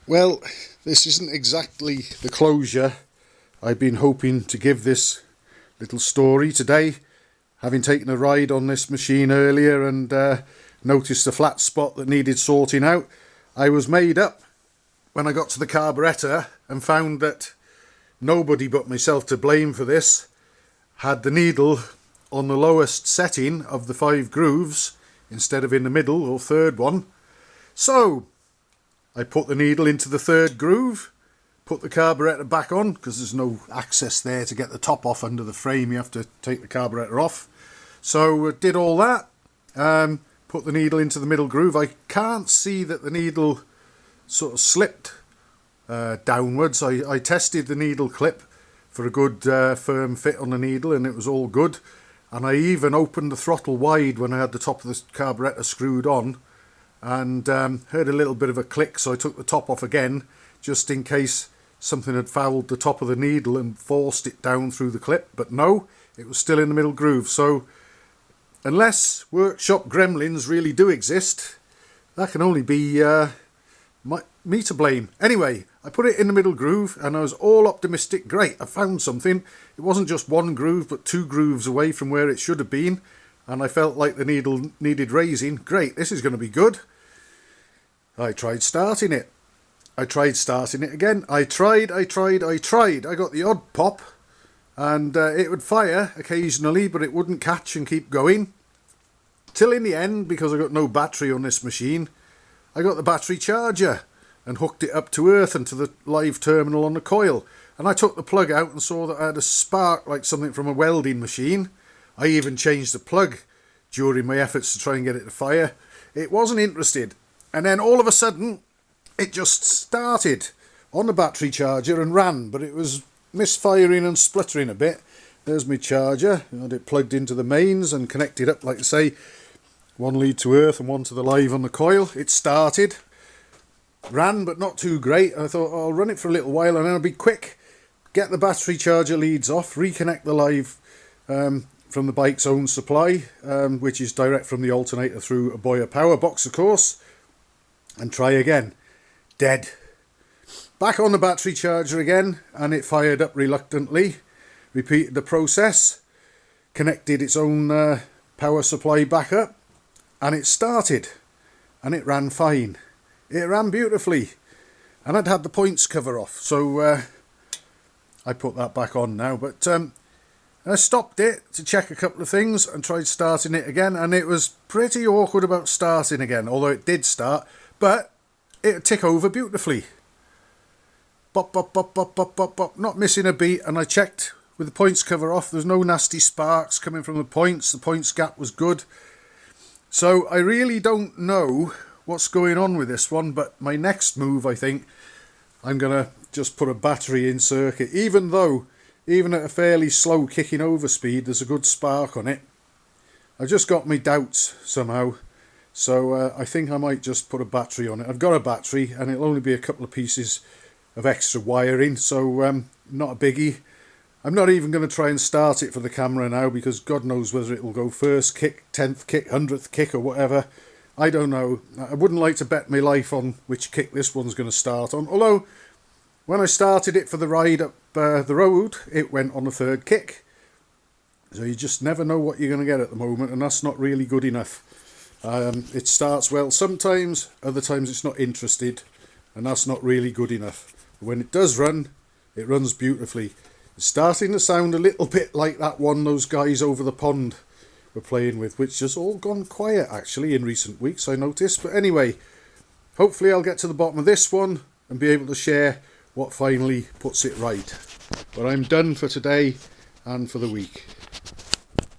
Well, this isn't exactly the closure I've been hoping to give this little story today. Having taken a ride on this machine earlier and noticed a flat spot that needed sorting out, I was made up when I got to the carburettor and found that nobody but myself to blame for this had the needle on the lowest setting of the 5 grooves instead of in the middle or third one. So I put the needle into the 3rd groove, put the carburettor back on because there's no access there to get the top off under the frame. You have to take the carburettor off. So did all that, put the needle into the middle groove. I can't see that the needle sort of slipped downwards. I tested the needle clip for a good firm fit on the needle and it was all good. And I even opened the throttle wide when I had the top of the carburettor screwed on and heard a little bit of a click, so I took the top off again just in case something had fouled the top of the needle and forced it down through the clip. But no, it was still in the middle groove. So unless workshop gremlins really do exist, that can only be me to blame. Anyway, I put it in the middle groove and I was all optimistic. Great, I found something. It wasn't just 1 groove but 2 grooves away from where it should have been, and I felt like the needle needed raising. Great, this is going to be good. I tried starting it. I tried starting it again. I tried. I got the odd pop and it would fire occasionally, but it wouldn't catch and keep going. Till in the end, because I got no battery on this machine, I got the battery charger and hooked it up to earth and to the live terminal on the coil. And I took the plug out and saw that I had a spark like something from a welding machine. I even changed the plug during my efforts to try and get it to fire. It wasn't interested. And then all of a sudden, it just started on the battery charger and ran, but it was misfiring and spluttering a bit. There's my charger. I had it plugged into the mains and connected up, like I say, 1 lead to earth and 1 to the live on the coil. It started, ran, but not too great. I thought, I'll run it for a little while and then I'll be quick. Get the battery charger leads off, reconnect the live from the bike's own supply, which is direct from the alternator through a Boyer power box, of course, and try again. Dead. Back on the battery charger again, and it fired up reluctantly. Repeated the process, connected its own power supply back up, and it started, and it ran fine. It ran beautifully, and I'd had the points cover off, so I put that back on now. But I stopped it to check a couple of things and tried starting it again, and it was pretty awkward about starting again, although it did start, but it would tick over beautifully. Bop, bop, bop, bop, bop, bop, bop, not missing a beat. And I checked with the points cover off, there's no nasty sparks coming from the points gap was good. So I really don't know what's going on with this one, but my next move, I think, I'm going to just put a battery in circuit, even though, even at a fairly slow kicking over speed, there's a good spark on it. I've just got my doubts somehow, so I think I might just put a battery on it. I've got a battery and it'll only be a couple of pieces of extra wiring, so not a biggie. I'm not even going to try and start it for the camera now because God knows whether it will go first kick, 10th kick, 100th kick or whatever. I don't know. I wouldn't like to bet my life on which kick this one's going to start on, although when I started it for the ride up the road, it went on the 3rd kick. So you just never know what you're going to get at the moment, and that's not really good enough. It starts well sometimes, other times it's not interested, and that's not really good enough. But when it does run, it runs beautifully. It's starting to sound a little bit like that one those guys over the pond were playing with, which has all gone quiet actually in recent weeks, I noticed. But anyway, hopefully I'll get to the bottom of this one and be able to share what finally puts it right. But I'm done for today and for the week.